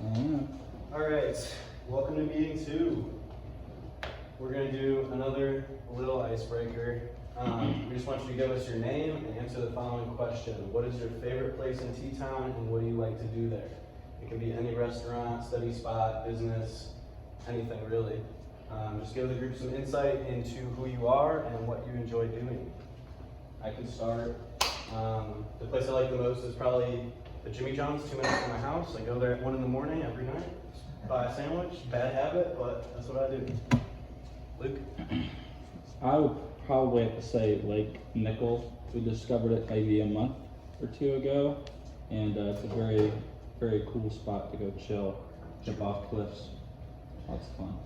All right, welcome to meeting 2. We're going to do another little icebreaker. We just want you to give us your name and answer the following question. What is your favorite place in T-Town and what do you like to do there? It can be any restaurant, study spot, business, anything really. Just give the group some insight into who you are and what you enjoy doing. I can start. The place I like the most is probably the Jimmy John's, 2 minutes from my house. I go there at 1 in the morning every night, buy a sandwich. Bad habit, but that's what I do. Luke? I would probably have to say Lake Nickel. We discovered it maybe a month or 2 ago, and it's a very, very cool spot to go chill, jump off cliffs. Lots of fun.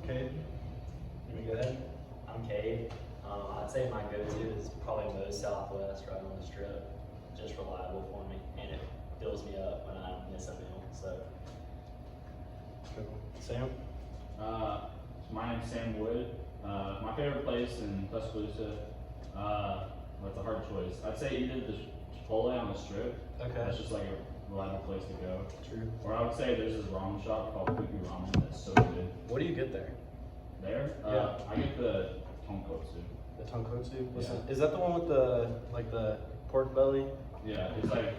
Okay. You want to go ahead? I'm Cade. I'd say my go-to is probably Moe's Southwest right on the strip. Just reliable for me, and it fills me up when I miss a meal. So, Cool. Sam? My name's Sam Wood. My favorite place in Tuscaloosa, that's a hard choice. I'd say either the Chipotle on the strip. Okay. That's just like a reliable place to go. True. Or I would say there's this ramen shop called Cookie Ramen that's so good. What do you get there? There? Yeah. I get the tonkotsu. The tonkotsu? Yeah. Is that the one with the pork belly? Yeah, it's like,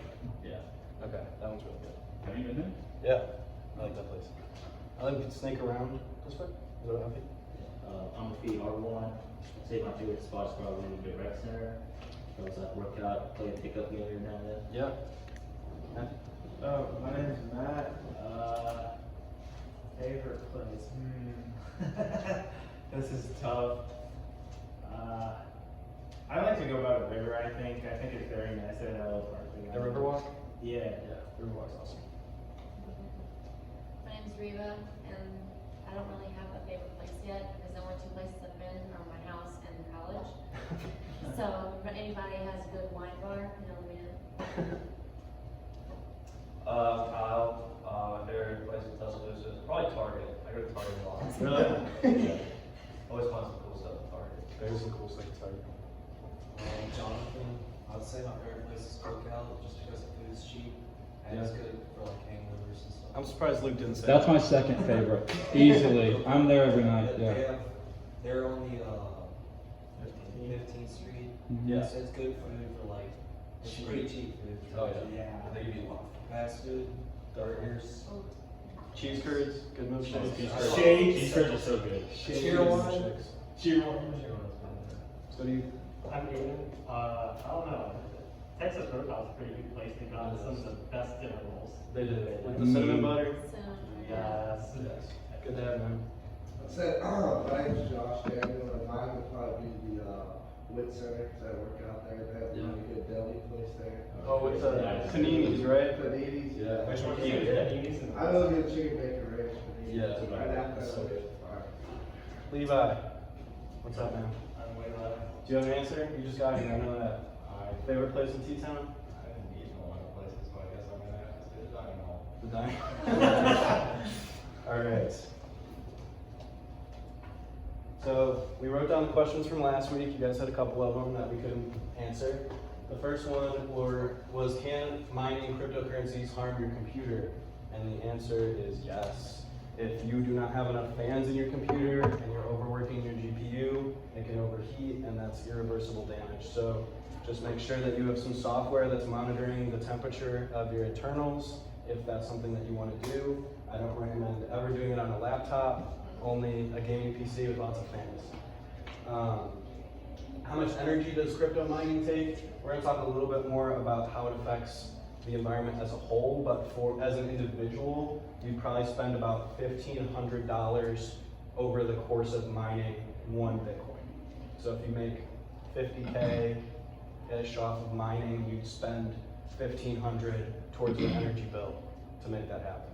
yeah. Okay, that one's really good. Have you been there? Yeah, I like that place. I like to snake around this way. Is that happy? I'm a feed R1. I'd say my favorite spot is probably the rec center. Because I work out, play a pickup game every now and then. Yeah. Matt? My name is Matt. Favorite place? This is tough. I like to go by the river, I think. I think it's very nice. I love parking. The Riverwalk? Yeah. Yeah, Riverwalk's awesome. My name's Reva, and I don't really have a favorite place yet because the only 2 places I've been are my house and college. So if anybody has a good wine bar, let me know. Kyle, my favorite place in Tuscaloosa is probably Target. I go to Target a lot. Really? Yeah. Always find some cool stuff at Target. There's some cool stuff to tell you. Jonathan, I would say my favorite place is SoCal just because the food is cheap and it's good for like hangovers and stuff. I'm surprised Luke didn't say That's that. my second favorite, easily. I'm there every night. They Yeah. have, they're on the 15th Street. Yeah. So it's good food for like, it's pretty cheap food. Oh, yeah. Yeah. They give you fast food, burgers. Cheese curds, good milkshakes. Cheese curds are so good. Cheer wine. So do you? I'm Aiden. I don't know. Texas Roadhouse is a pretty good place. They got some of the best dinner rolls. They did. With the cinnamon butter? So, Yes. Good to have, man. So, my name's Josh Daniel, and mine would probably be the Wit Center, because I work out there. They have a really good deli place there. Oh, with the paninis, right? Paninis. Yeah. Which one do Yeah, you get? I love good chicken bacon ranch paninis. Yeah. Right after That's so that. good. Levi, what's up, man? I'm way left. Do you have an answer? You just got here, I know that. Favorite place in T-Town? I haven't eaten a lot of places, but I guess I'm gonna have to say dining hall. The dining. All right. So we wrote down the questions from last week. You guys had a couple of them that we couldn't answer. The first one was can mining cryptocurrencies harm your computer? And the answer is yes. If you do not have enough fans in your computer and you're overworking your GPU, it can overheat and that's irreversible damage. So just make sure that you have some software that's monitoring the temperature of your internals if that's something that you want to do. I don't recommend ever doing it on a laptop, only a gaming PC with lots of fans. How much energy does crypto mining take? We're going to talk a little bit more about how it affects the environment as a whole, but as an individual, you'd probably spend about $1,500 over the course of mining 1 Bitcoin. So if you make 50K-ish off of mining, you'd spend $1,500 towards your energy bill to make that happen.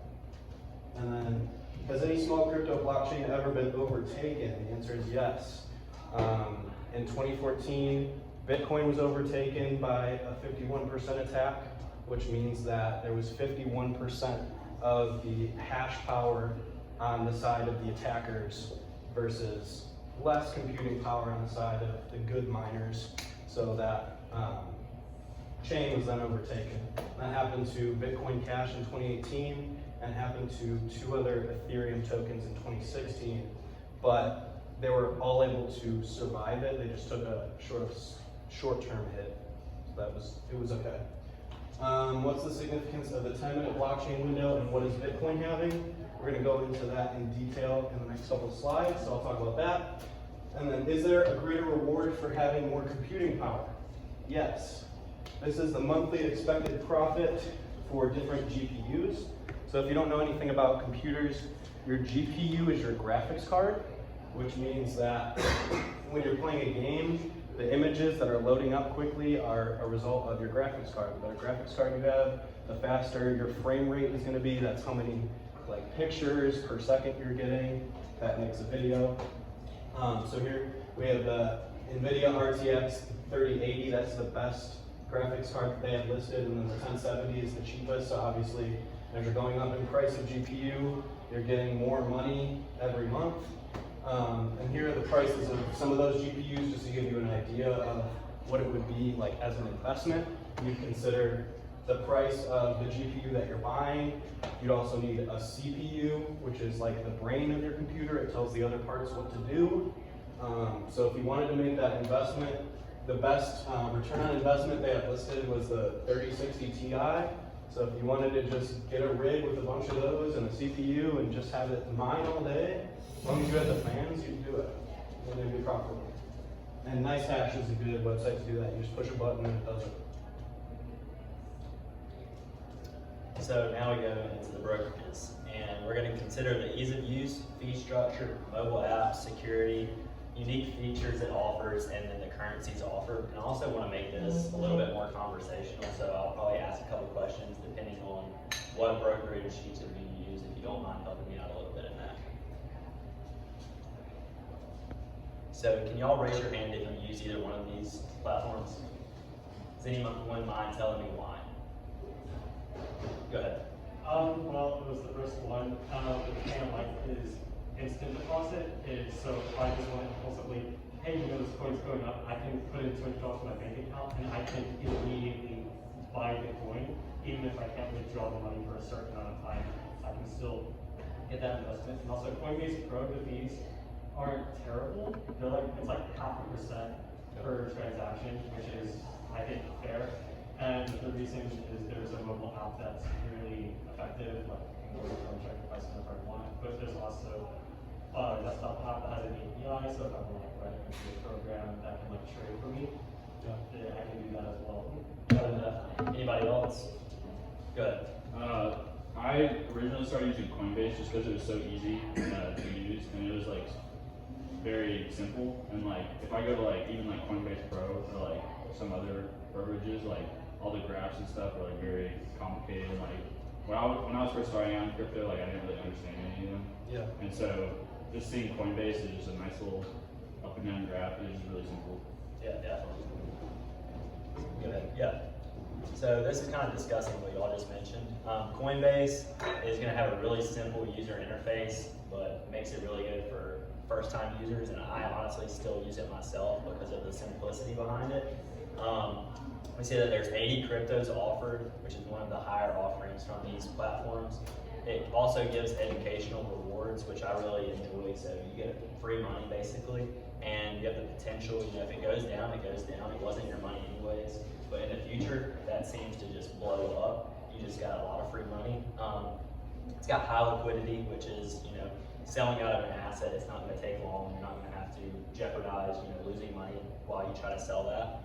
And then, has any small crypto blockchain ever been overtaken? The answer is yes. In 2014, Bitcoin was overtaken by a 51% attack, which means that there was 51% of the hash power on the side of the attackers versus less computing power on the side of the good miners. So that chain was then overtaken. That happened to Bitcoin Cash in 2018, and happened to 2 other Ethereum tokens in 2016, but they were all able to survive it. They just took a short-term hit, so it was okay. What's the significance of the 10-minute blockchain window and what is Bitcoin having? We're going to go into that in detail in the next couple of slides, so I'll talk about that. And then, is there a greater reward for having more computing power? Yes. This is the monthly expected profit for different GPUs. So if you don't know anything about computers, your GPU is your graphics card, which means that when you're playing a game, the images that are loading up quickly are a result of your graphics card. The better graphics card you have, the faster your frame rate is going to be. That's how many pictures per second you're getting. That makes a video. So here we have the NVIDIA RTX 3080. That's the best graphics card that they have listed, and then the 1070 is the cheapest. So obviously, as you're going up in price of GPU, you're getting more money every month. And here are the prices of some of those GPUs, just to give you an idea of what it would be like as an investment. You'd consider the price of the GPU that you're buying. You'd also need a CPU, which is like the brain of your computer. It tells the other parts what to do. So if you wanted to make that investment, the best return on investment they have listed was the 3060 Ti. So if you wanted to just get a rig with a bunch of those and a CPU and just have it mine all day, as long as you had the fans, you can do it. And it'd be profitable. And NiceHash is a good website to do that. You just push a button and it does it. So now we go into the brokerages, and we're going to consider the ease of use, fee structure, mobile apps, security, unique features it offers, and then the currencies offered. And I also want to make this a little bit more conversational, so I'll probably ask a couple questions depending on what brokerage each of you use, if you don't mind helping me out a little bit in that. So can y'all raise your hand if you use either one of these platforms? Does anyone mind telling me why? Go ahead. Well, it was the first one. The thing I like is instant deposit. So if I just want to impulsively, hey, this coin's going up, I can put in $20 to my bank account and I can immediately buy the coin, even if I can't withdraw the money for a certain amount of time. I can still get that investment. And also Coinbase Pro, the fees aren't terrible. It's like 0.5% per transaction, which is, I think, fair. And the reason is there's a mobile app that's really effective, like you can go and check the price if I want. But there's also a desktop app that has an API, so if I want to write it into a program that can trade for me, I can do that as well. Anybody else? Go ahead. I originally started using Coinbase just because it was so easy to use, and it was very simple. And if I go to even Coinbase Pro or some other brokerages, all the graphs and stuff are very complicated. When I was first starting out in crypto, I didn't really understand any of them. Yeah. And so just seeing Coinbase is just a nice little up and down graph. It is really simple. Yeah, definitely. Go ahead. Yeah. So this is kind of discussing what y'all just mentioned. Coinbase is going to have a really simple user interface, but makes it really good for first-time users, and I honestly still use it myself because of the simplicity behind it. We see that there's 80 cryptos offered, which is one of the higher offerings from these platforms. It also gives educational rewards, which I really enjoy. So you get free money basically, and you have the potential, if it goes down, it goes down. It wasn't your money anyways. But in the future, that seems to just blow up. You just got a lot of free money. It's got high liquidity, which is, selling out of an asset, it's not gonna take long. You're not gonna have to jeopardize, losing money while you try to sell that.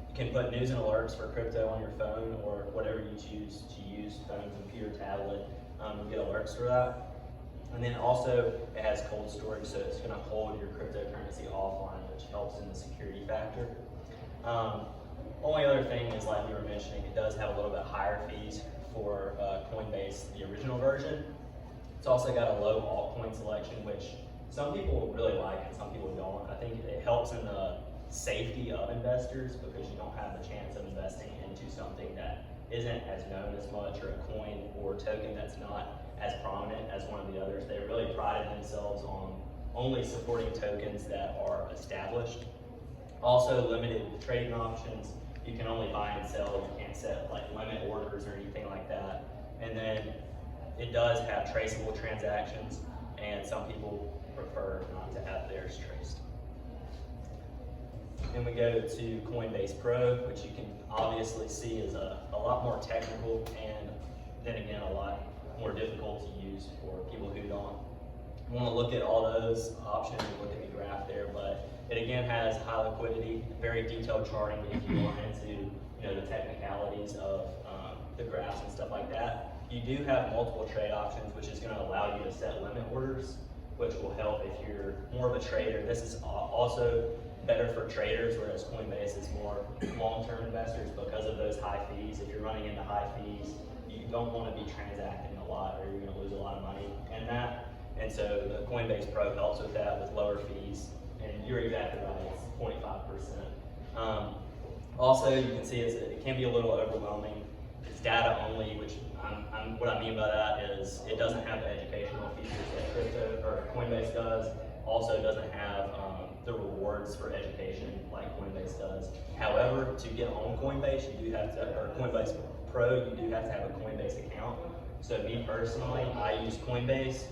You can put news and alerts for crypto on your phone or whatever you choose to use, phone, computer, tablet, you get alerts for that. And then also it has cold storage, so it's gonna hold your cryptocurrency offline, which helps in the security factor. Only other thing is, like you were mentioning, it does have a little bit higher fees for Coinbase, the original version. It's also got a low altcoin selection, which some people really like and some people don't. I think it helps in the safety of investors because you don't have the chance of investing into something that isn't as known as much, or a coin or token that's not as prominent as one of the others. They really prided themselves on only supporting tokens that are established. Also limited trading options. You can only buy and sell. You can't set limit orders or anything like that. And then it does have traceable transactions, and some people prefer not to have theirs traced. Then we go to Coinbase Pro, which you can obviously see is a lot more technical, and then again, a lot more difficult to use for people who don't want to look at all those options and look at the graph there. But it again has high liquidity, very detailed charting if you want into the technicalities of the graphs and stuff like that. You do have multiple trade options, which is going to allow you to set limit orders, which will help if you're more of a trader. This is also better for traders, whereas Coinbase is more long-term investors because of those high fees. If you're running into high fees, you don't want to be transacting a lot, or you're going to lose a lot of money in that. And so the Coinbase Pro helps with that with lower fees. And you're exactly right, it's 0.5%. Also, you can see it can be a little overwhelming. It's data only, which what I mean by that is it doesn't have the educational features that crypto or Coinbase does. Also, doesn't have the rewards for education like Coinbase does. However, to get on Coinbase, you do have to, or Coinbase Pro, you do have to have a Coinbase account. So me personally, I use Coinbase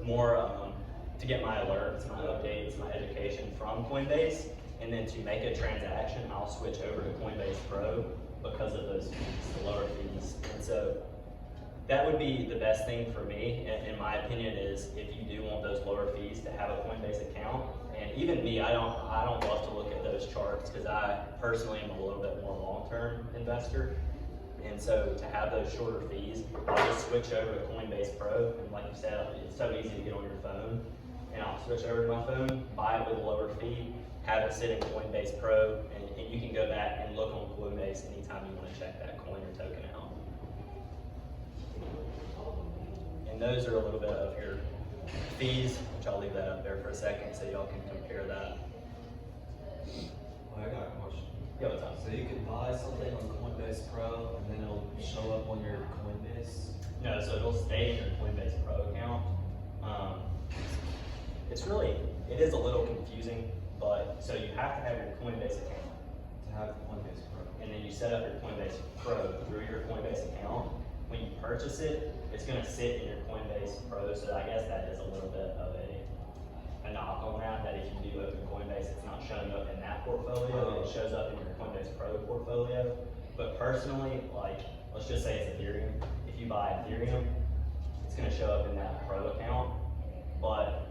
more to get my alerts, my updates, my education from Coinbase, and then to make a transaction, I'll switch over to Coinbase Pro because of those fees, the lower fees. And so that would be the best thing for me, in my opinion, is if you do want those lower fees to have a Coinbase account. And even me, I don't love to look at those charts because I personally am a little bit more long-term investor. And so to have those shorter fees, I'll just switch over to Coinbase Pro. And like you said, it's so easy to get on your phone. And I'll switch over to my phone, buy it with a lower fee, have it sit in Coinbase Pro, and you can go back and look on Coinbase anytime you want to check that coin or token out. And those are a little bit of your fees, which I'll leave that up there for a second so y'all can compare that. Well, I got a question. Yeah, what's up? So you can buy something on Coinbase Pro and then it'll show up on your Coinbase? No, so it'll stay in your Coinbase Pro account. It is a little confusing, but so you have to have your Coinbase account. To have Coinbase Pro. And then you set up your Coinbase Pro through your Coinbase account. When you purchase it, it's going to sit in your Coinbase Pro, so I guess that is a little bit of a knock on that if you do open Coinbase, it's not showing up in that portfolio, it shows up in your Coinbase Pro portfolio. But personally, like, let's just say it's Ethereum. If you buy Ethereum, it's going to show up in that Pro account, but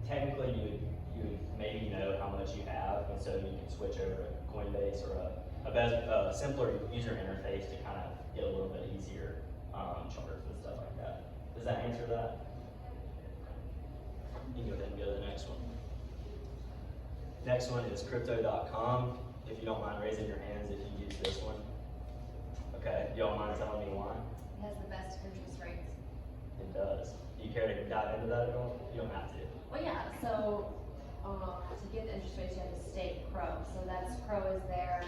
technically you would maybe know how much you have, and so you can switch over to Coinbase or a simpler user interface to kind of get a little bit easier charts and stuff like that. Does that answer that? You can go ahead and go to the next one. Next one is Crypto.com. If you don't mind raising your hands if you use this one. Okay, y'all mind telling me why? It has the best interest rates. It does. Do you care to dive into that at all? You don't have to. Well, yeah, so, to get the interest rates, you have to stake Pro. So Pro is their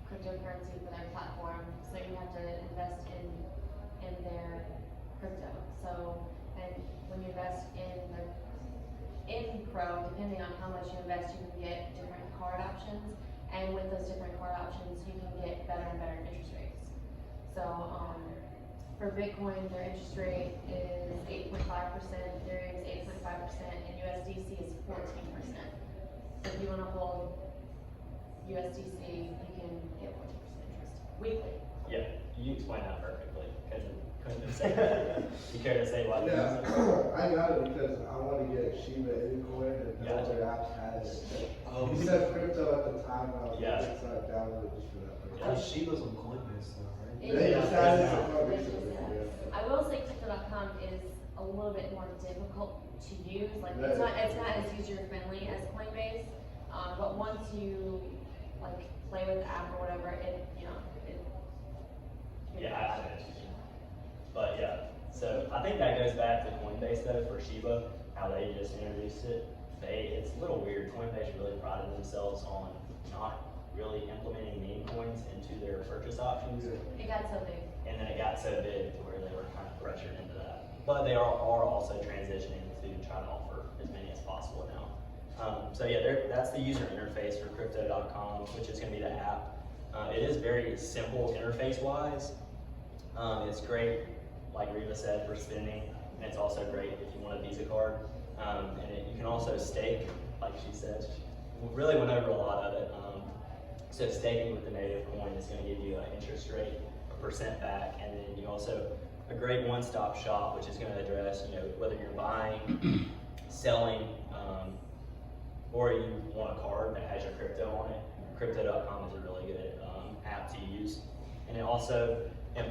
cryptocurrency for their platform. So you have to invest in their crypto. So, and when you invest in Pro, depending on how much you invest, you can get different card options. And with those different card options, you can get better and better interest rates. So, for Bitcoin, their interest rate is 8.5%, Ethereum is 8.5%, and USDC is 14%. So if you want to hold USDC, you can get 14% interest weekly. Yeah, you explained that perfectly. Couldn't say that. You care to say why? you Yeah, use it? I got it because I want to get Shiba Inu coin and no Gotcha. other app has it. Oh, You said crypto at the time, and I was Yeah. like, so I downloaded just for that. Yeah. Shiba's on Coinbase though, right? They just Yeah. added some Yeah. more Yes, recently, yes. yeah. I will say Crypto.com is a little bit more difficult to use. Like Right. it's not as user friendly as Coinbase. But once you like play with the app or whatever, it. Yeah, I know what you mean. But yeah, so I think that goes back to Coinbase though for Shiba, how they just introduced it. It's a little weird. Coinbase really prided themselves on not really implementing meme coins into their purchase options. It got so big. And then it got so big to where they were kind of pressured into that. But they are also transitioning to try to offer as many as possible now. So yeah, that's the user interface for Crypto.com, which is going to be the app. It is very simple interface-wise. It's great, like Rita said, for spending. And it's also great if you want a Visa card. You can also stake, like she said. We really went over a lot of it. So staking with the native coin is going to give you an interest rate, a percent back, and then you also a great one-stop shop, which is going to address, whether you're buying, selling, or you want a card that has your crypto on it. Crypto.com is a really good app to use, and it also it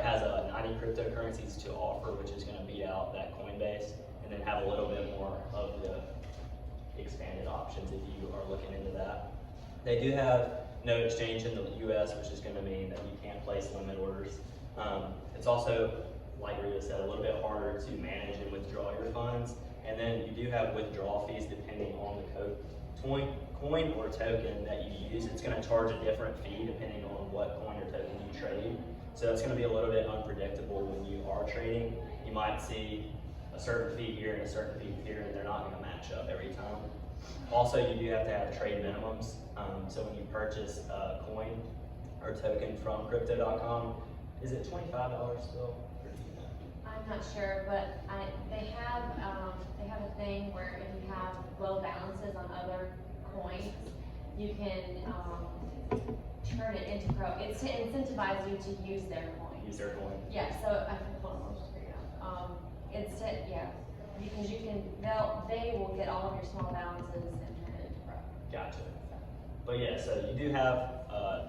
has 90 cryptocurrencies to offer, which is going to beat out that Coinbase, and then have a little bit more of the expanded options if you are looking into that. They do have no exchange in the US, which is going to mean that you can't place limit orders. It's also, like Rita said, a little bit harder to manage and withdraw your funds. And then you do have withdrawal fees depending on the coin or token that you use. It's going to charge a different fee depending on what coin or token you trade. So it's going to be a little bit unpredictable when you are trading. You might see a certain fee here and a certain fee here, and they're not going to match up every time. Also, you do have to have trade minimums. So when you purchase a coin or token from Crypto.com, is it $25 still? I'm not sure, but they have a thing where if you have low balances on other coins, you can turn it into Pro. It's to incentivize you to use their coin. Use their coin. Yeah. So I can hold on, I'll just figure it out. Because they will get all of your small balances and turn it into Pro. Gotcha. But yeah, so you do have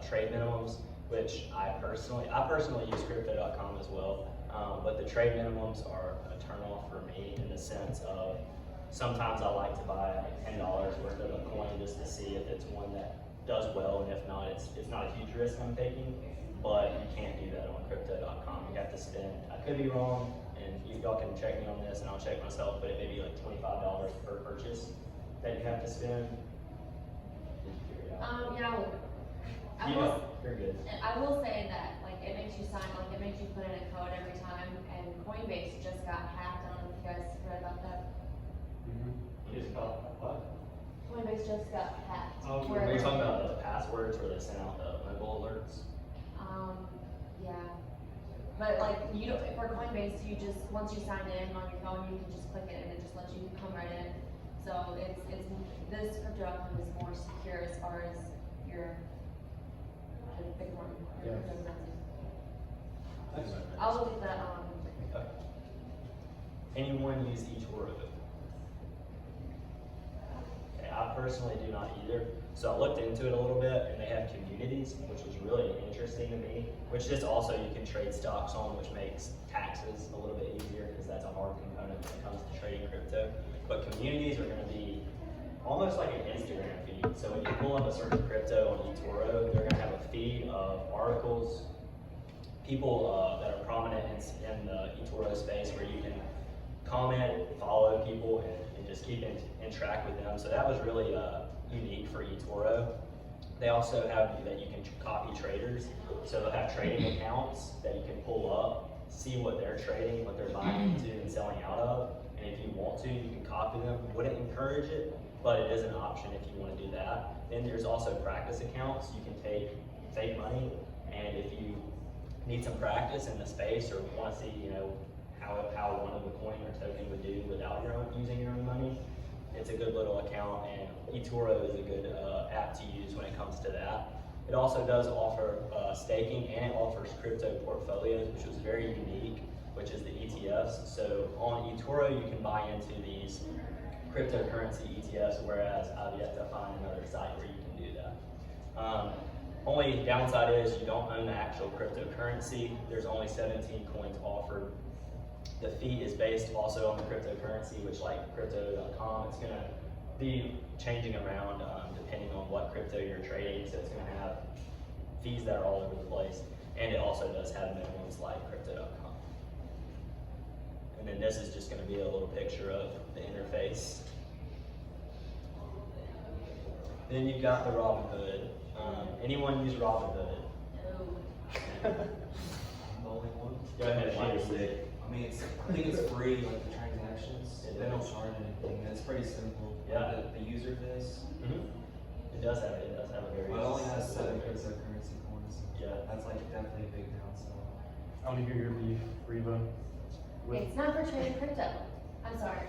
trade minimums, which I personally use Crypto.com as well. But the trade minimums are a turnoff for me in the sense of sometimes I like to buy like $10 worth of a coin just to see if it's one that does well, and if not, it's not a huge risk I'm taking. But you can't do that on Crypto.com. You have to spend. I could be wrong, and y'all can check me on this, and I'll check myself. But it may be like $25 per purchase that you have to spend. Did you figure it out? You're good. I will say that it makes you sign, it makes you put in a code every time, and Coinbase just got hacked. I don't know if you guys read about that. It's about what? Coinbase just got hacked. Oh, Are you talking about the passwords where they send out the mobile alerts? Yeah. But for Coinbase, you just, once you sign in on your phone, you can just click it and it just lets you come right in. So this Crypto.com is more secure as far as your Bitcoin. Yeah. I'll look at that. Okay. Anyone use eToro? Okay, I personally do not either. So I looked into it a little bit, and they have communities, which was really interesting to me, which just also you can trade stocks on, which makes taxes a little bit easier because that's a hard component when it comes to trading crypto. But communities are going to be almost like an Instagram feed. So when you pull up a certain crypto on eToro, they're going to have a feed of articles, people that are prominent in the eToro space where you can comment, follow people, and just keep in track with them. So that was really unique for eToro. They also have that you can copy traders. So they'll have trading accounts that you can pull up, see what they're trading, what they're buying into and selling out of. And if you want to, you can copy them. Wouldn't encourage it, but it is an option if you want to do that. Then there's also practice accounts. You can take fake money, and if you need some practice in the space or want to see, how one of the coin or token would do without using your own money, it's a good little account, and eToro is a good app to use when it comes to that. It also does offer staking, and it offers crypto portfolios, which was very unique, which is the ETFs. So on eToro, you can buy into these cryptocurrency ETFs, whereas I've yet to find another site where you can do that. Only downside is you don't own the actual cryptocurrency. There's only 17 coins offered. The fee is based also on the cryptocurrency, which like Crypto.com, it's gonna be changing around depending on what crypto you're trading. So it's gonna have fees that are all over the place. And it also does have minimums like Crypto.com. And then this is just gonna be a little picture of the interface. Then you've got the Robinhood. Anyone use Robinhood? No. I'm the only one. Go ahead, Mike. I think it's free, like the transactions. It They don't is. charge anything. It's pretty simple. Yeah. The user base. It does have a very. Well, it only has 7 cryptocurrency coins. Yeah. That's like definitely a big downside. I wanna hear your beef, Reba. With, It's not for trading crypto. I'm sorry.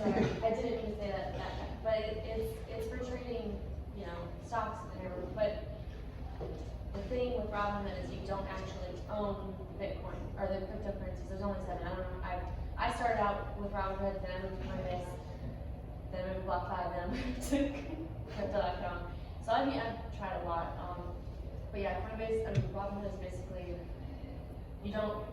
I didn't mean to say that, but it's for trading, you know, stocks and everything. But the thing with Robinhood is you don't actually own Bitcoin or the cryptocurrencies. There's only 7. I don't know. I started out with Robinhood, then I moved to Coinbase, then I moved to BlockFi, then I moved to Crypto.com. So I've tried a lot. But yeah, Robinhood is basically, you don't,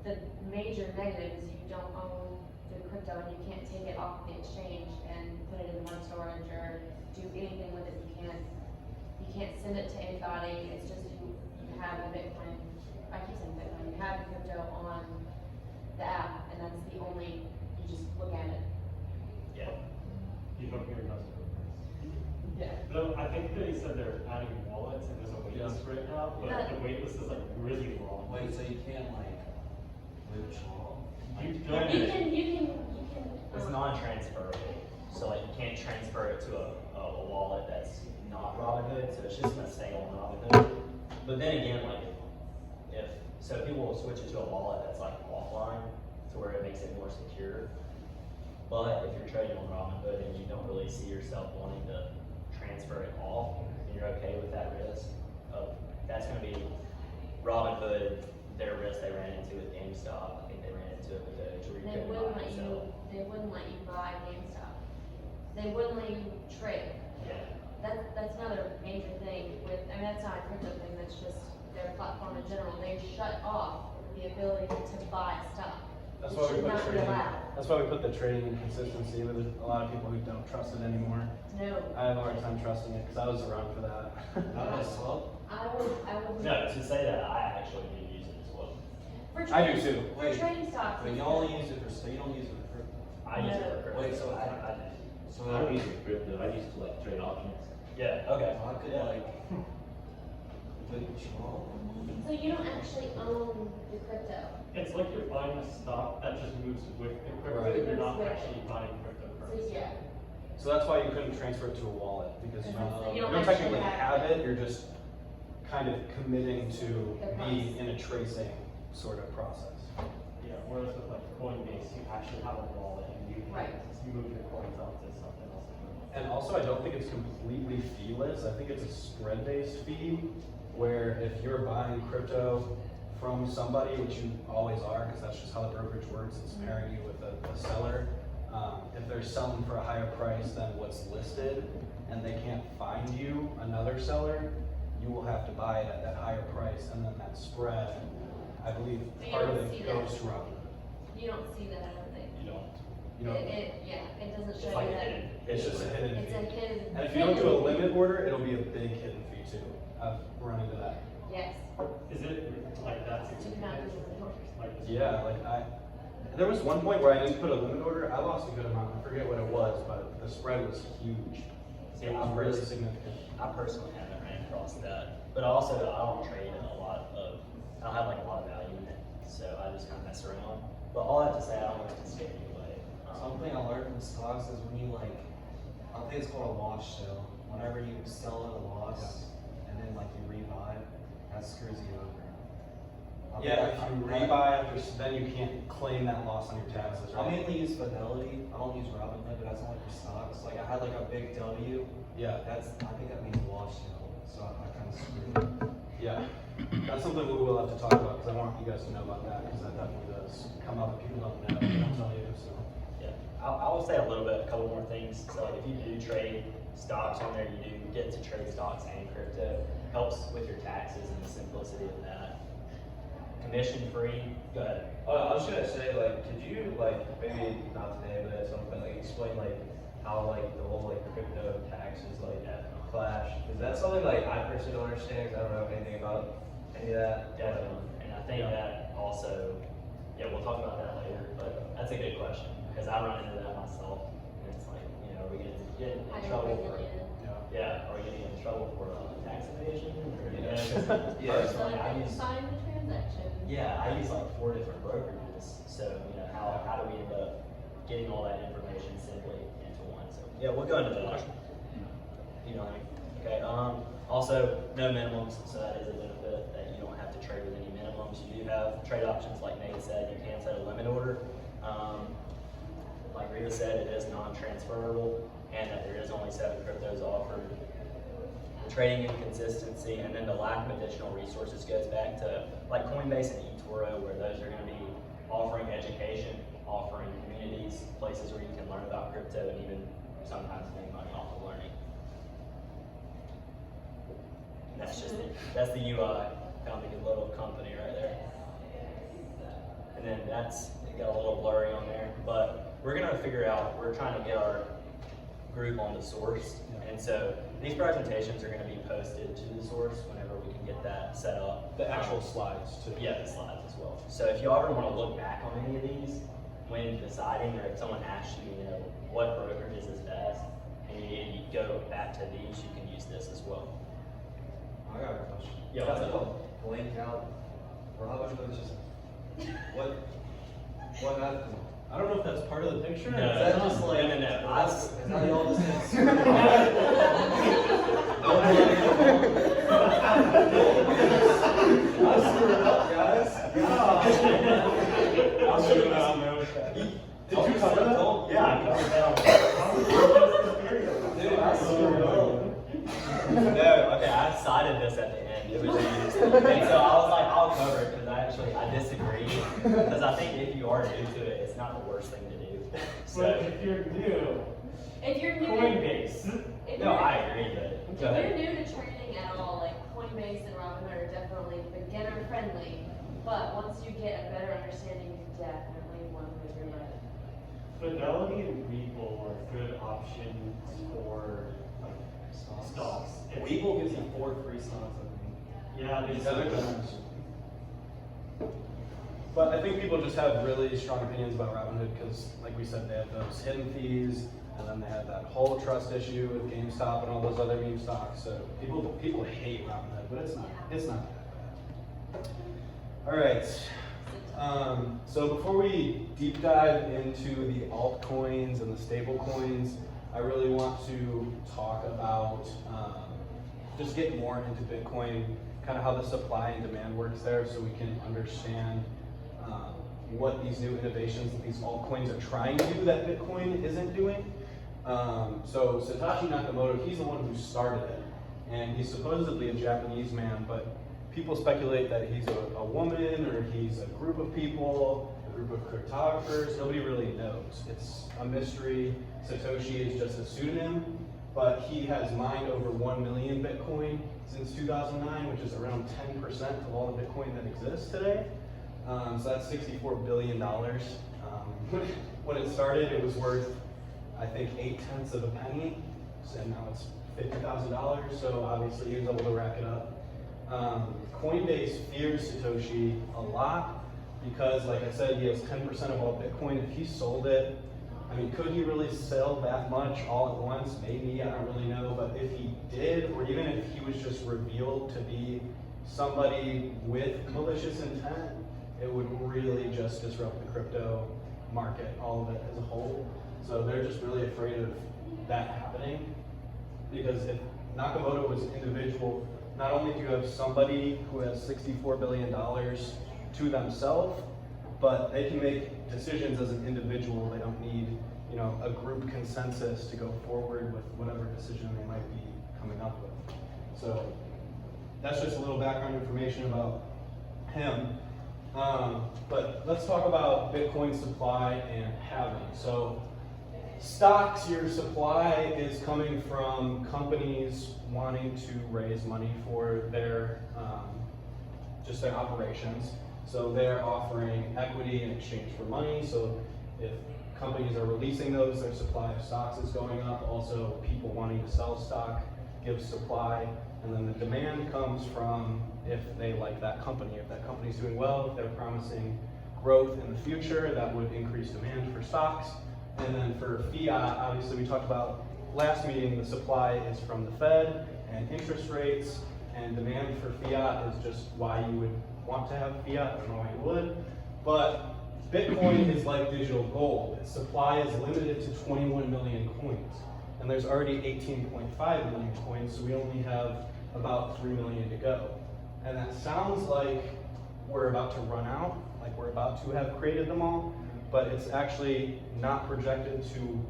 the major negative is you don't own the crypto and you can't take it off the exchange and put it in hard storage or do anything with it. You can't send it to anybody. It's just you have the Bitcoin. I keep saying Bitcoin. You have the crypto on the app, and that's the only. You just look at it. Yeah. you don't hear customers. Yeah. No, I think they said they're adding wallets and there's a wait list right now, but Yeah. the wait list is like really long. Wait, so you can't like withdraw? You You don't. can. It's non-transferable, so like you can't transfer it to a wallet that's not Robinhood, so it's just gonna stay on Robinhood. But then again, like so people will switch it to a wallet that's like offline, to where it makes it more secure. But if you're trading on Robinhood and you don't really see yourself wanting to transfer it off, and you're okay with that risk, that's gonna be Robinhood, their risk they ran into with GameStop. I think they ran into it with the They wouldn't let you buy GameStop. They wouldn't let you trade. Yeah. That's another major thing with, I mean, that's not a crypto thing, that's just their platform in general. They shut off the ability to buy stuff. That's It why we should put not be trading. allowed. That's why we put the trading inconsistency with a lot of people who don't trust it anymore. No. I have a hard time trusting it because I was around for that. Not as well. I would. No, to say that, I actually do use it as well. For I do trading- too. For trading stocks. But you only use it for, so you don't use it for crypto. I use it for crypto. Wait, so I do. So I don't use it for crypto, I use it to like trade options. Yeah, okay. I could like withdraw. So you don't actually own the crypto. It's like you're buying a stock that just moves with the crypto, Right. you're not Moves with it. actually buying So cryptocurrency. yeah. So that's why you couldn't transfer it to a wallet because you So don't, you don't you don't actually technically have have it. You're just kind of committing to The be price. in a tracing sort of process. Yeah, whereas with like Coinbase, you actually have a wallet and you can Right. move your coins out to something else. And also, I don't think it's completely feeless. I think it's a spread-based fee, where if you're buying crypto from somebody, which you always are, because that's just how the brokerage works, it's pairing you with a seller. If they're selling for a higher price than what's listed, and they can't find you another seller, you will have to buy it at that higher price, and then that spread, I believe, So you part of don't it see that. goes to Robinhood. You don't see that, I don't think. You don't. You know, It doesn't It's show like you a that. hidden. it's just a hidden It's a fee. hidden. And if you don't do a limit order, it'll be a big hidden fee too. I've run into that. Yes. Is it like that Do not do significant? limit orders. Like, Yeah, there was one point where I didn't put a limit order. I lost a good amount. I forget what it was, but the spread was huge. See, It was I'm really really significant. I personally haven't ran across that, but also I don't trade in a lot of. I don't have like a lot of value in it, so I just kind of mess around. But all I have to say, I don't want it to scare you away. Something I learned from stocks is when you like, I think it's called a wash sale. Whenever you sell at a loss and then like you rebuy, that screws you over. Yeah, if you rebuy after, then you can't claim that loss on your taxes, I right? mainly use Fidelity. I don't use Robinhood, but that's only for stocks. Like I had like a big W. Yeah, I think that means wash sale. So I kind of screwed it. yeah. That's something we will have to talk about because I want you guys to know about that because that definitely does come up and people don't know. They don't tell you, so. Yeah, I will say a couple more things. So like if you do trade stocks on there, you do get to trade stocks and crypto. Helps with your taxes and the simplicity of that. Commission free. Go ahead. I was gonna say, like, could you, like, maybe not today, but at some point, like, explain, like, how, like, the whole, like, crypto taxes, like, clash? Is that something, like, I personally don't understand, because I don't know anything about any of that? Definitely. And I think that also, we'll talk about that later, but that's a good question, because I run into that myself, and it's like, are we gonna get in Highly trouble for, regulated. are we gonna get in trouble for tax evasion? Or, Yeah. 'cause Yeah. personally, I use, Find the transaction. I use like 4 different brokerages, so, how do we end up getting all that information simply into one? So, we'll go into that. You know what I mean? Okay, also, no minimums, so that is a benefit. that you don't have to trade with any minimums. You do have trade options like Nate said, you can set a limit order. Like Rita said, it is non-transferable and that there is only 7 cryptos offered. The trading inconsistency and then the lack of additional resources goes back to like Coinbase and eToro, where those are going to be offering education, offering communities, places where you can learn about crypto and even sometimes make money off of learning. And that's the UI, founding a little company right there. And then it got a little blurry on there, but we're gonna figure out, we're trying to get our group on the source. And so these presentations are gonna be posted to the source whenever we can get that set up. The actual slides too. Yeah, the slides as well. So if you ever wanna look back on any of these, when deciding, or if someone asks you, what brokerages is best, and you go back to these, you can use this as well. I got a question. Yeah, That's what's like a blank out, or how much of it's just, what happened? I don't know if that's part of the picture. No, Is that just like, no. is that y'all just I screwed up, guys. I'll show you how I know. Did you cover that? Yeah, I covered that. Dude, I screwed up. No, okay, I cited this at the end. It was used. And so I was like, I'll cover it because I disagree. Because I think if you are new to it, it's not the worst thing to do. But So, if you're new, Coinbase. no, I agree, but If go ahead. you're new to trading at all, like Coinbase and Robinhood are definitely beginner friendly, but once you get a better understanding, you definitely want to move your money. Fidelity and Webull are good options for like stocks. If- Webull gives you 4 free stocks, I think. Yeah, they Yeah, they're good. But I think people just have really strong opinions about Robinhood because, like we said, they have those hidden fees, and then they have that whole trust issue with GameStop and all those other meme stocks. So people hate Robinhood, but it's not that bad. All right. So before we deep dive into the altcoins and the stable coins, I really want to talk about just get more into Bitcoin, kind of how the supply and demand works there, so we can understand what these new innovations that these altcoins are trying to do that Bitcoin isn't doing. So Satoshi Nakamoto, he's the one who started it, and he's supposedly a Japanese man, but people speculate that he's a woman or he's a group of people, a group of cryptographers. Nobody really knows. It's a mystery. Satoshi is just a pseudonym, but he has mined over 1 million Bitcoin since 2009, which is around 10% of all the Bitcoin that exists today. So that's $64 billion. When it started, it was worth, I think, 0.8 of a penny, and now it's $50,000. So obviously he was able to rack it up. Coinbase fears Satoshi a lot because, like I said, he has 10% of all Bitcoin. If he sold it, I mean, could he really sell that much all at once? Maybe, I don't really know. But if he did, or even if he was just revealed to be somebody with malicious intent, it would really just disrupt the crypto market, all of it as a whole. So they're just really afraid of that happening. Because if Nakamoto was individual, not only do you have somebody who has $64 billion to themselves, but they can make decisions as an individual. They don't need, a group consensus to go forward with whatever decision they might be coming up with. So that's just a little background information about him. But let's talk about Bitcoin supply and halving. So stocks, your supply is coming from companies wanting to raise money for their just their operations. So they're offering equity in exchange for money. So if companies are releasing those, their supply of stocks is going up. Also, people wanting to sell stock gives supply. And then the demand comes from if they like that company. If that company's doing well, if they're promising growth in the future, that would increase demand for stocks. And then for fiat, obviously we talked about last meeting, the supply is from the Fed and interest rates, and demand for fiat is just why you would want to have fiat. I don't know why you would. But Bitcoin is like digital gold. Its supply is limited to 21 million coins. And there's already 18.5 million coins, so we only have about 3 million to go. And that sounds like we're about to run out, like we're about to have created them all, but it's actually not projected to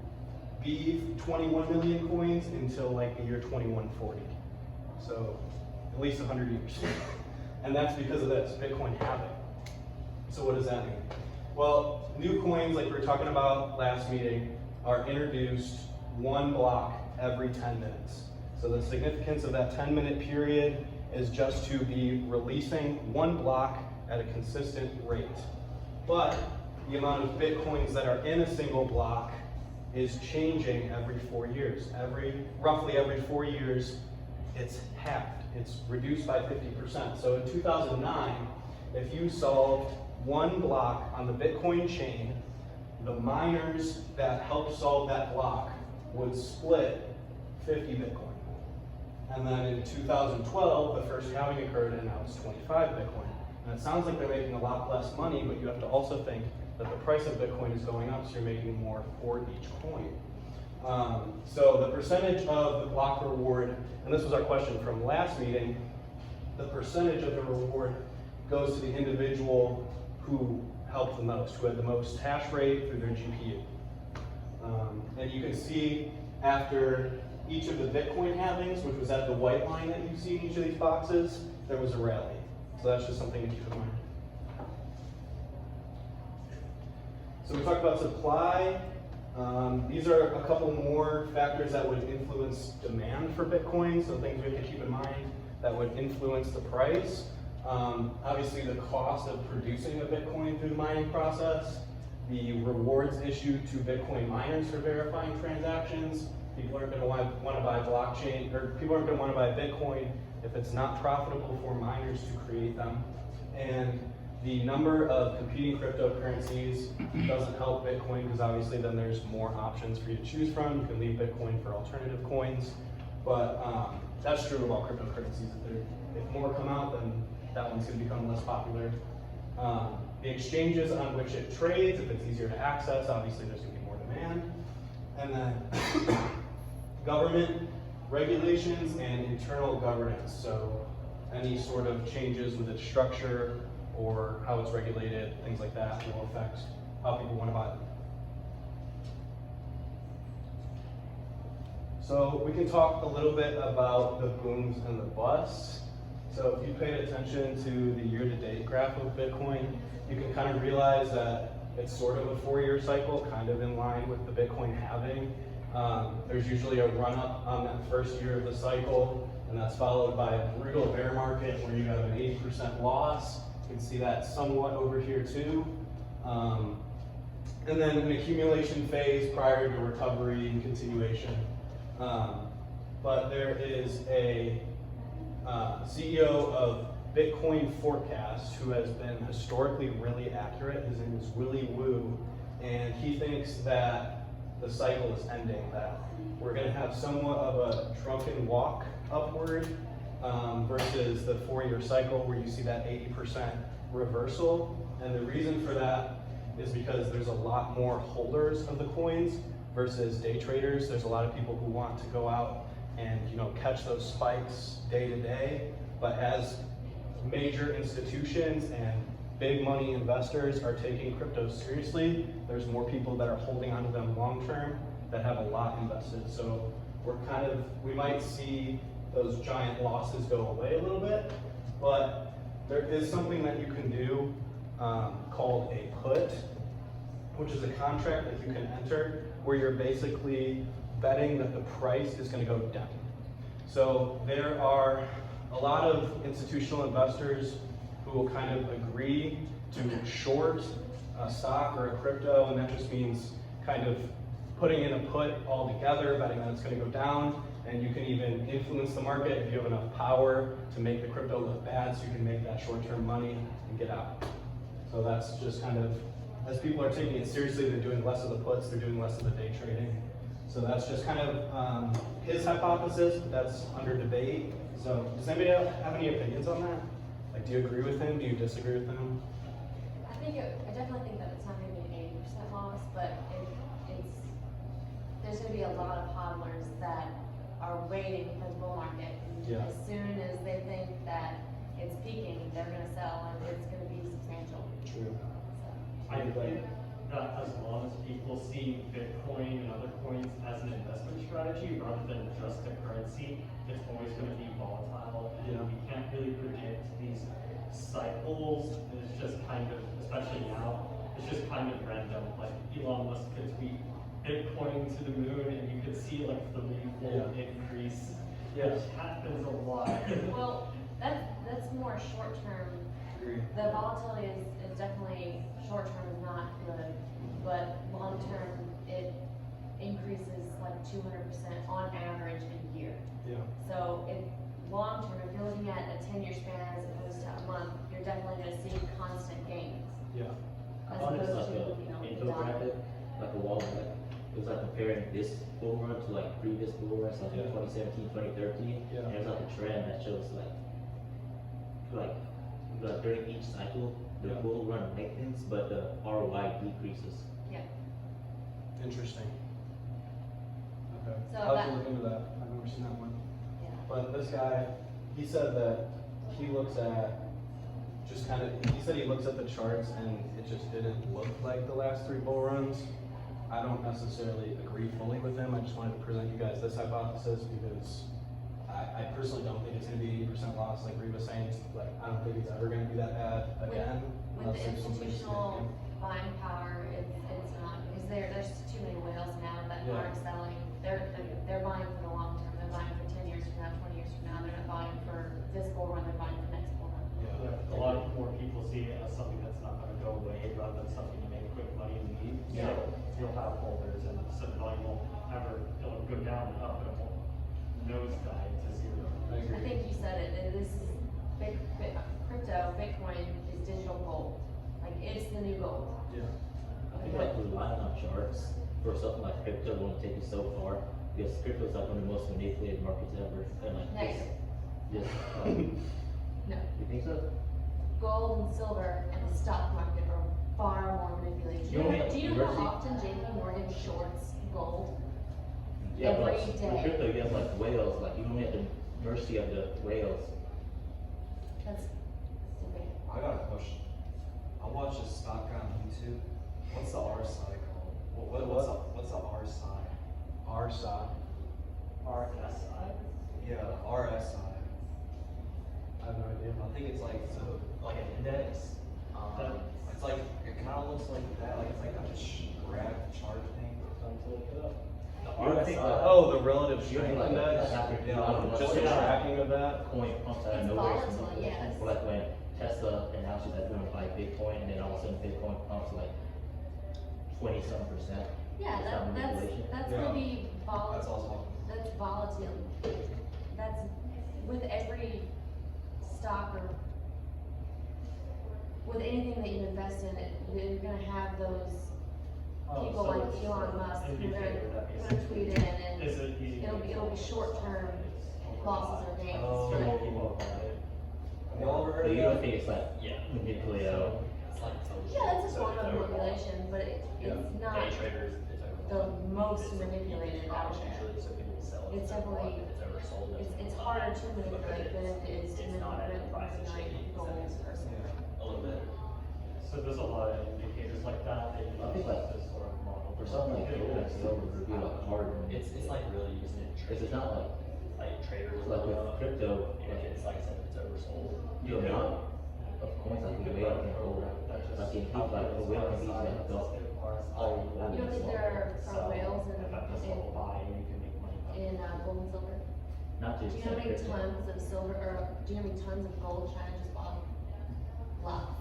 be 21 million coins until like the year 2140. So at least 100 years. And that's because of this, Bitcoin halving. So what does that mean? Well, new coins, like we were talking about last meeting, are introduced one block every 10 minutes. So the significance of that 10-minute period is just to be releasing one block at a consistent rate. But the amount of Bitcoins that are in a single block is changing every 4 years. Roughly every 4 years, it's halved. It's reduced by 50%. So in 2009, if you solved one block on the Bitcoin chain, the miners that helped solve that block would split 50 Bitcoin. And then in 2012, the first halving occurred, and now it's 25 Bitcoin. And it sounds like they're making a lot less money, but you have to also think that the price of Bitcoin is going up, so you're making more for each coin. So the percentage of the block reward, and this was our question from last meeting, the percentage of the reward goes to the individual who helped the most, who had the most hash rate through their GPU. And you can see after each of the Bitcoin halvings, which was at the white line that you see in each of these boxes, there was a rally. So that's just something to keep in mind. So we talked about supply. These are a couple more factors that would influence demand for Bitcoin, so things we have to keep in mind that would influence the price. Obviously the cost of producing a Bitcoin through the mining process, the rewards issued to Bitcoin miners for verifying transactions. People aren't going to want to buy blockchain, or people aren't going to want to buy Bitcoin if it's not profitable for miners to create them. And the number of competing cryptocurrencies doesn't help Bitcoin, because obviously then there's more options for you to choose from. You can leave Bitcoin for alternative coins, but that's true about cryptocurrencies. If more come out, then that one's going to become less popular. The exchanges on which it trades, if it's easier to access, obviously there's going to be more demand. And then government regulations and internal governance. So any sort of changes with its structure or how it's regulated, things like that will affect how people want to buy them. So we can talk a little bit about the booms and the busts. So if you paid attention to the year-to-date graph of Bitcoin, you can kind of realize that it's sort of a 4-year cycle, kind of in line with the Bitcoin halving. There's usually a run-up on that first year of the cycle, and that's followed by a brutal bear market where you have an 80% loss. You can see that somewhat over here too. And then an accumulation phase prior to recovery and continuation. But there is a CEO of Bitcoin Forecast who has been historically really accurate. His name is Willy Woo, and he thinks that the cycle is ending, that we're going to have somewhat of a drunken walk upward versus the 4-year cycle where you see that 80% reversal. And the reason for that is because there's a lot more holders of the coins versus day traders. There's a lot of people who want to go out and catch those spikes day to day. But as major institutions and big money investors are taking crypto seriously, there's more people that are holding onto them long term that have a lot invested. So we might see those giant losses go away a little bit, but there is something that you can do called a put, which is a contract that you can enter where you're basically betting that the price is going to go down. So there are a lot of institutional investors who will kind of agree to short a stock or a crypto, and that just means kind of putting in a put altogether, betting that it's going to go down, and you can even influence the market if you have enough power to make the crypto look bad, so you can make that short-term money and get out. So that's just kind of, as people are taking it seriously, they're doing less of the puts, they're doing less of the day trading. So that's just kind of his hypothesis, but that's under debate. So does anybody have any opinions on that? Like, do you agree with him? Do you disagree with him? I definitely think that it's not going to be an 80% loss, but there's going to be a lot of hodlers that are waiting for the bull market. And Yeah. as soon as they think that it's peaking, they're gonna sell and it's gonna be substantial. True. So, I think that as long as people see Bitcoin and other coins as an investment strategy rather than just a currency, it's always gonna be volatile. And Yeah. we can't really predict these cycles. It's just kind of, especially now, it's just kind of random. Like Elon Musk could tweet Bitcoin to the moon and you could see like threefold increase. Yeah. Which happens a lot. well, that's more short term. Agree. The volatility is definitely, short term is not good, but long term, it increases like 200% on average a year. Yeah. So if, long term, if you're looking at a 10-year span as opposed to a month, you're definitely gonna see constant gains. Yeah. I As found it's opposed like to, a you know, infographic, like a wall, like, it was like comparing this bull run to like previous bull runs, like Yeah. 2017, 2013. Yeah. And there's like a trend that shows like during each cycle, the Yeah. bull run lengthens, but the ROI decreases. yeah. Interesting. Okay. So I'll have that- to look into that. I've never seen that one. Yeah. But this guy, he said that he looks at just kind of, he said he looks at the charts and it just didn't look like the last 3 bull runs. I don't necessarily agree fully with him. I just wanted to present you guys this hypothesis because I personally don't think it's going to be 80% loss like Ree was saying. Like, I don't think it's ever going to be that bad again. With unless the there's something institutional significant. buying power, it's not, because there's too many whales now that Yeah. aren't selling. They're buying for the long term, they're buying for 10 years from now, 20 years from now, they're not buying for this bull run, they're buying for next bull run. A lot more people see it as something that's not gonna go away rather than something you make quick money and leave. Yeah. So you'll have holders and so the volume won't ever, it'll go down and up, and it won't nosedive to zero. I agree. I think you said it, that this is, crypto, Bitcoin is digital gold. Like, it's the new gold. Yeah. I feel like relying on charts for something like crypto won't take you so far because crypto is like one of the most manipulated markets ever. And like Negative. this, No. you think so? Gold and silver and the stock market are far more manipulated. Do you know how often JP Morgan shorts gold? Yeah, but Every with day. crypto you have like whales, like you don't have the mercy of the whales. That's stupid. I got a question. I watched a stock guy on YouTube. What's the RSI called? What's the RSI? RSI. RSI? Yeah, RSI. I have no idea. I think it's like Like an index. it's like it kind of looks like that. Like it's like a graph chart thing. The I think RSI. Oh, the relative You strength think like index? yeah, Just the tracking of that? coin pumps out of It's nowhere. volatile, yes. Or like when Tesla announced that they're gonna buy Bitcoin and then all of a sudden Bitcoin pumps like 20-some%. Yeah, Is that manipulation? that's Yeah. gonna be That's also That's volatile. That's with every stock or with anything that you invest in, you're gonna have those people like Elon Musk who are gonna tweet in and Is it easy? it'll be short-term losses or gains. Oh. Have y'all ever heard So of you don't that? think it's like manipulated at all? It's like Yeah, it's a form of manipulation, but it's not day traders, it's the overbought. most It's manipulated out there. usually, so people sell it. It's if overbought, definitely- if it's oversold. It's harder to manipulate than it is to It's not at the price it should manipulate be. gold or silver. A little bit. So there's a lot of indicators like that that you I think like this sort of model. for something like gold and silver would be like harder. It's like really used in Because trading. it's not Like traders. like with will know crypto, If it's like I said, if it's oversold. the amount of coins like the whale can hold. Like in people like a whale can be like the all You don't think there are whales And that's the whole buy and you can make money. in gold and silver? not Do just you know how many crypto. tons of silver, or do you know how many tons of gold China just bought? Lots.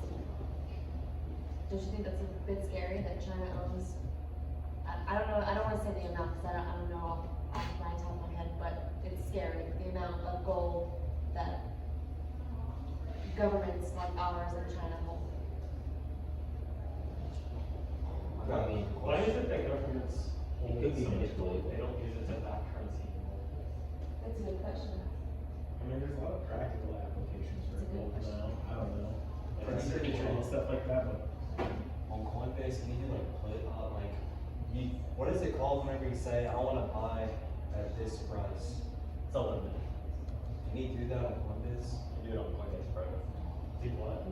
Don't you think that's a bit scary that China owns? I don't know, I don't wanna say the amount, cause I don't know off my top of my head, but it's scary, the amount of gold that governments like ours in China hold. I mean, Why is it that governments hold It could be so much gold? manipulated. They don't use it to back currency anymore. That's a good question. I mean, there's a lot of practical applications for That's a good gold question. now. I don't know. Like Pretty security cool. trade and stuff like that, but On Coinbase, can you like put like you? What is it called whenever you say I want to buy at this price? It's a little bit. Can you do that on Coinbase? You do it on Coinbase. Pro. See what?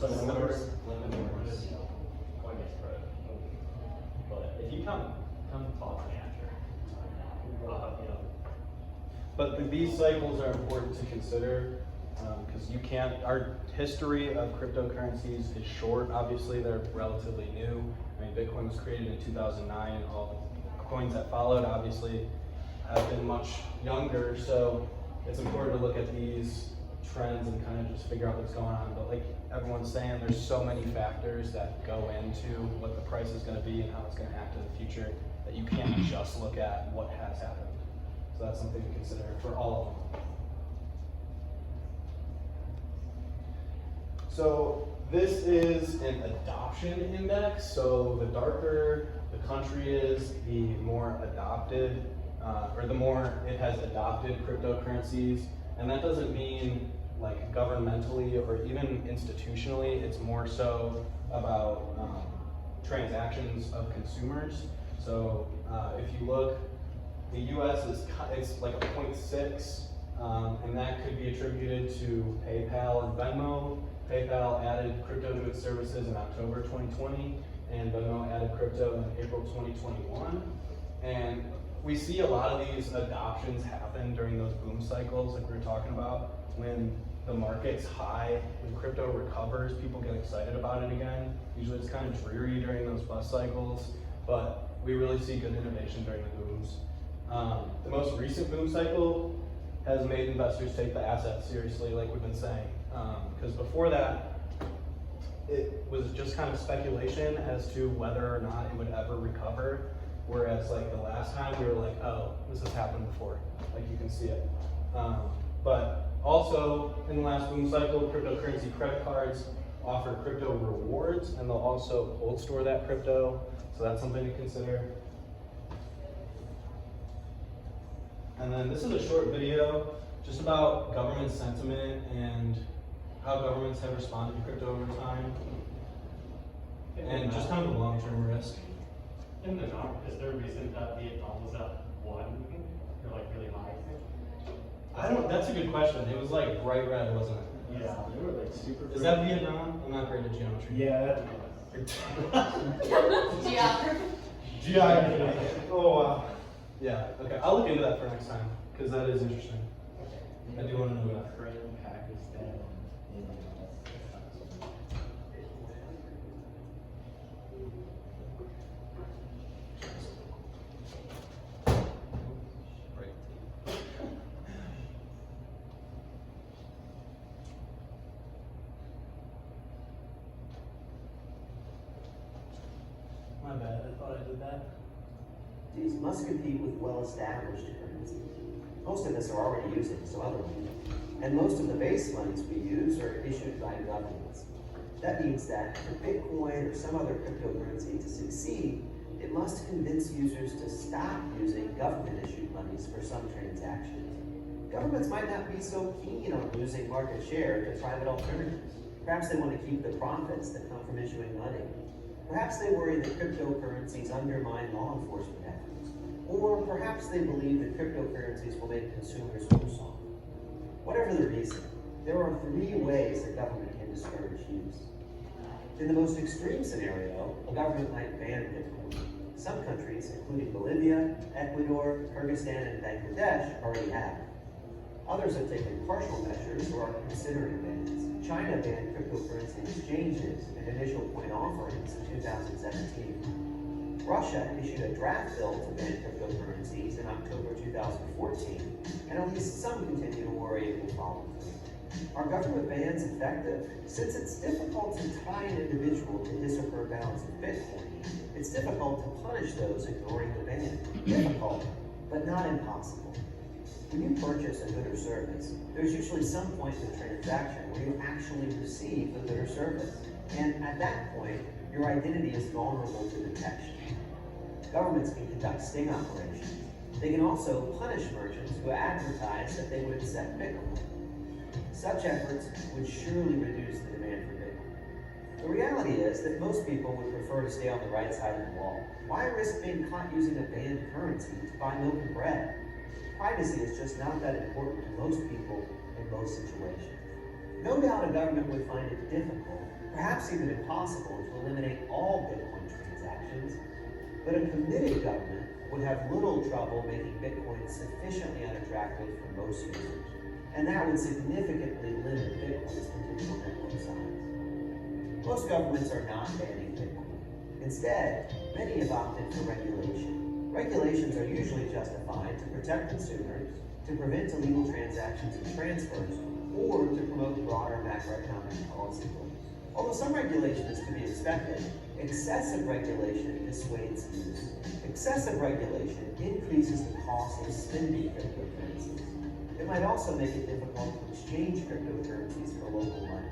Limit orders. Oh. Coinbase Pro. But if you come talk to me after, I'll help you out. But these cycles are important to consider because you can't, our history of cryptocurrencies is short. Obviously, they're relatively new. I mean, Bitcoin was created in 2009. All the coins that followed obviously have been much younger. So it's important to look at these trends and kind of just figure out what's going on. But like everyone's saying, there's so many factors that go into what the price is going to be and how it's going to act in the future that you can't just look at what has happened. So that's something to consider for all of them. So this is an adoption index. So the darker the country is, the more adopted, or the more it has adopted cryptocurrencies. And that doesn't mean like governmentally or even institutionally. It's more so about transactions of consumers. So if you look, the U.S. it's like a 0.6, and that could be attributed to PayPal and Venmo. PayPal added crypto to its services in October 2020, and Venmo added crypto in April 2021. And we see a lot of these adoptions happen during those boom cycles, like we were talking about, when the market's high, when crypto recovers, people get excited about it again. Usually it's kind of dreary during those bust cycles, but we really see good innovation during the booms. The most recent boom cycle has made investors take the assets seriously, like we've been saying. Because before that, it was just kind of speculation as to whether or not it would ever recover. Whereas like the last time we were like, oh, this has happened before. Like you can see it. But also in the last boom cycle, cryptocurrency credit cards offer crypto rewards, and they'll also cold store that crypto. So that's something to consider. And then this is a short video just about government sentiment and how governments have responded to crypto over time, and just kind of the long-term risk. In the North, is there a reason that Vietnam was at 1 or like really high? That's a good question. It was like bright red, wasn't it? Yeah, they were like super. Is that Vietnam? I'm not great at geometry. Yeah. Geography. Geography. Oh wow. Yeah, okay. I'll look into that for next time, because that is interesting. I do want to know that. Ukraine, Pakistan, India. My bad, I thought I did that. These must compete with well-established currencies. Most of us are already using some other money, and most of the base monies we use are issued by governments. That means that for Bitcoin or some other cryptocurrency to succeed, it must convince users to stop using government-issued monies for some transactions. Governments might not be so keen on losing market share to private alternatives. Perhaps they want to keep the profits that come from issuing money. Perhaps they worry that cryptocurrencies undermine law enforcement efforts. Or perhaps they believe that cryptocurrencies will make consumers worse off. Whatever the reason, there are 3 ways the government can discourage use. In the most extreme scenario, a government might ban Bitcoin. Some countries, including Bolivia, Ecuador, Kyrgyzstan, and Bangladesh, already have. Others have taken partial measures or are considering bans. China banned cryptocurrency exchanges and initial coin offerings in 2017. Russia issued a draft bill to ban cryptocurrencies in October 2014, and at least some continue to worry it will follow through. Are government bans effective? Since it's difficult to tie an individual to his or her balance of Bitcoin, it's difficult to punish those ignoring the ban. Difficult, but not impossible. When you purchase a good or service, there's usually some point in the transaction where you actually receive the good or service. And at that point, your identity is vulnerable to detection. Governments can conduct sting operations. They can also punish merchants who advertise that they would accept Bitcoin. Such efforts would surely reduce the demand for Bitcoin. The reality is that most people would prefer to stay on the right side of the wall. Why risk being caught using a banned currency to buy milk and bread? Privacy is just not that important to most people in most situations. No doubt a government would find it difficult, perhaps even impossible, to eliminate all Bitcoin transactions, but a committed government would have little trouble making Bitcoin sufficiently unattractive for most users, and that would significantly limit Bitcoin's potential network size. Most governments are not banning Bitcoin. Instead, many have opted for regulation. Regulations are usually justified to protect consumers, to prevent illegal transactions and transfers, or to promote broader macroeconomic policy goals. Although some regulation is to be expected, excessive regulation dissuades use. Excessive regulation increases the cost of spending cryptocurrencies. It might also make it difficult to exchange cryptocurrencies for local money.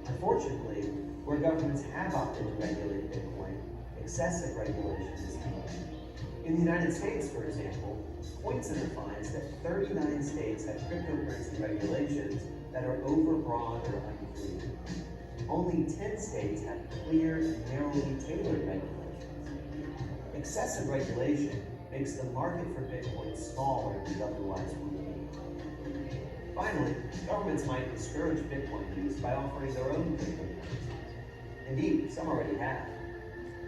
Unfortunately, where governments have opted to regulate Bitcoin, excessive regulation is key. In the United States, for example, CoinCenter finds that 39 states have cryptocurrency regulations that are overbroad or unclear. Only 10 states have clear and narrowly tailored regulations. Excessive regulation makes the market for Bitcoin smaller than it otherwise would be. Finally, governments might discourage Bitcoin use by offering their own cryptocurrencies. Indeed, some already have.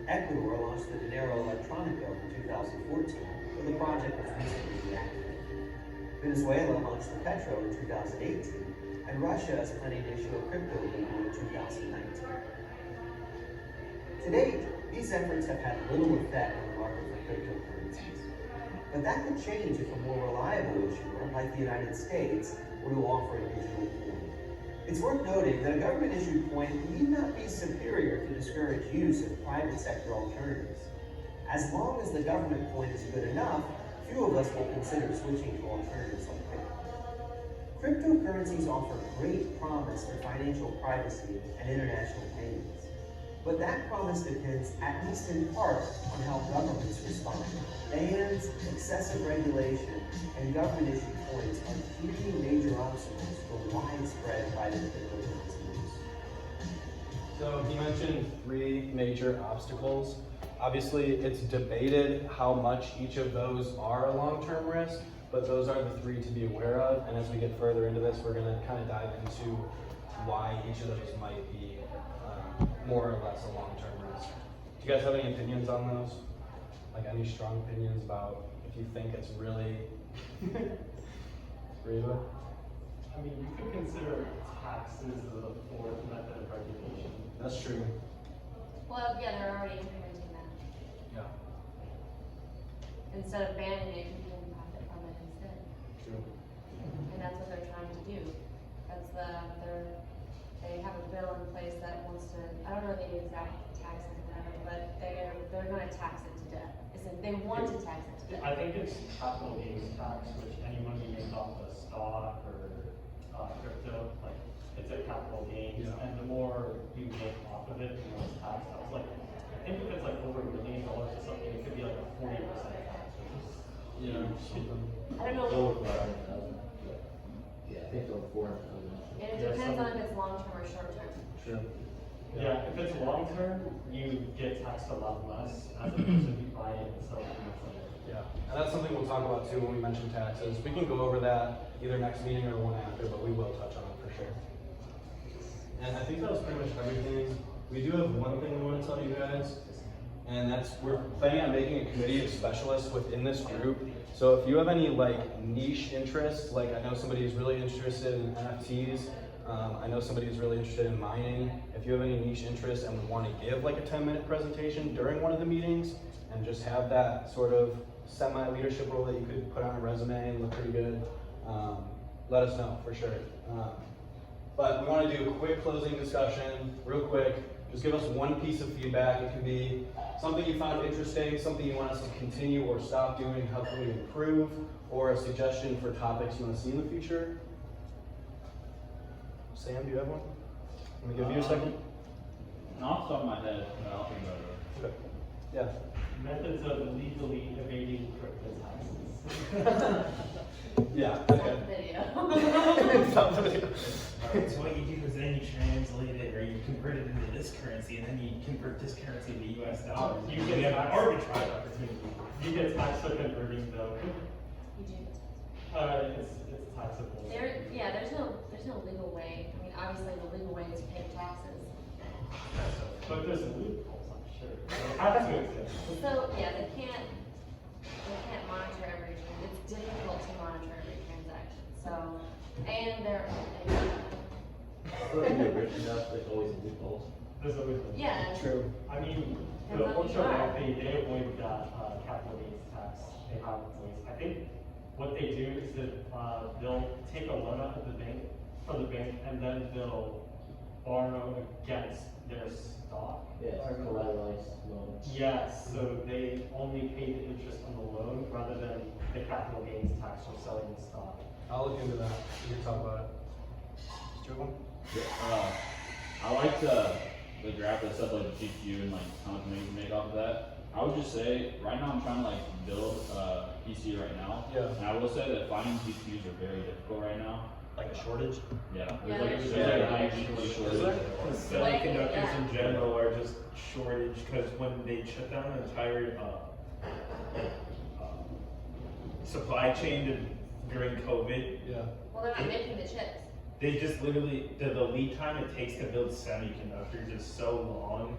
Ecuador launched the Dinero Electronico in 2014, but the project was recently deactivated. Venezuela launched the Petro in 2018, and Russia is planning to issue a crypto ruble in 2019. To date, these efforts have had little effect on the market for cryptocurrencies. But that could change if a more reliable issuer, like the United States, were to offer a digital coin. It's worth noting that a government-issued coin need not be superior to discourage use of private sector alternatives. As long as the government coin is good enough, few of us will consider switching to alternatives like Bitcoin. Cryptocurrencies offer great promise for financial privacy and international payments. But that promise depends, at least in part, on how governments respond. Bans, excessive regulation, and government-issued coins are three major obstacles for widespread private cryptocurrency use. So he mentioned three major obstacles. Obviously, it's debated how much each of those are a long-term risk, but those are the three to be aware of. And as we get further into this, we're going to kind of dive into why each of those might be more or less a long-term risk. Do you guys have any opinions on those? Like any strong opinions about if you think it's really Reba? I mean, you could consider taxes the fourth method of regulation. That's true. Well, yeah, they're already implementing that. Yeah. Instead of banning it, you can profit from it instead. True. And that's what they're trying to do. That's they have a bill in place that wants to, I don't know the exact taxes or whatever, but they're gonna tax it to death. They want to tax it to death. I think it's capital gains tax, which any money made off of stock or crypto, like it's a capital gains, Yeah. and the more you make off of it, the more it's taxed. I was like, I think if it's like over $1 million or something, it could be like a 40% tax. Yeah, something. I don't know. Over 500,000. Yeah, I think it's over 400,000. And it Yeah, depends some- on if it's long-term or short-term. True. Yeah, if it's long term, you get taxed a lot less as opposed to if you buy it and sell it much later. Yeah, and that's something we'll talk about too when we mention taxes. We can go over that either next meeting or the one after, but we will touch on it for sure. And I think that was pretty much everything. We do have one thing we want to tell you guys, and that's we're planning on making a committee of specialists within this group. So if you have any like niche interests, like I know somebody who's really interested in NFTs, I know somebody who's really interested in mining. If you have any niche interests and would want to give like a 10-minute presentation during one of the meetings and just have that sort of semi-leadership role that you could put on a resume and look pretty good, let us know for sure. But we want to do a quick closing discussion, real quick. Just give us one piece of feedback. It can be something you found interesting, something you want us to continue or stop doing, how can we improve, or a suggestion for topics you want to see in the future. Sam, do you have one? Let me give you a second. Off the top of my head, I'll think about it. Okay. Yeah. Methods of legally evading crypto taxes. Yeah. Stop Okay. the video. Stop the video. Alright, so what you do is then you translate it or you convert it into this currency and then you convert this currency into US dollars. You You get have an taxed. arbitrage opportunity. You get taxed for converting though. You do. It's taxable. There's no legal way. I mean, obviously the legal way is paying taxes. But there's loopholes, I'm sure. It has to exist. So, yeah, they can't monitor every, it's difficult to monitor every transaction, so, and I feel like you're rich enough, there's always a loophole. There's always a yeah. True. I mean, And the lucky ultra you are. wealthy, they avoid that capital gains tax. They have ways. I think what they do is that they'll take a loan out of the bank, from the bank, and then they'll borrow against their stock. Yeah, it's collateralized loan. Yes, so they only pay the interest on the loan rather than the capital gains tax from selling the stock. I'll look into that. You can talk about it. Joe? I liked the graph that said like GPU and like how much money you can make off of that. I would just say right now I'm trying to like build a PC right now. Yeah. And I will say that finding GPUs are very difficult right now. Like a shortage? Yeah. Yeah, There's there's like a huge shortage. Because semiconductors in general are just shortage, because when they shut down the entire supply chain during COVID, Yeah. Well, they're not making the chips. they just literally, the lead time it takes to build semiconductors is so long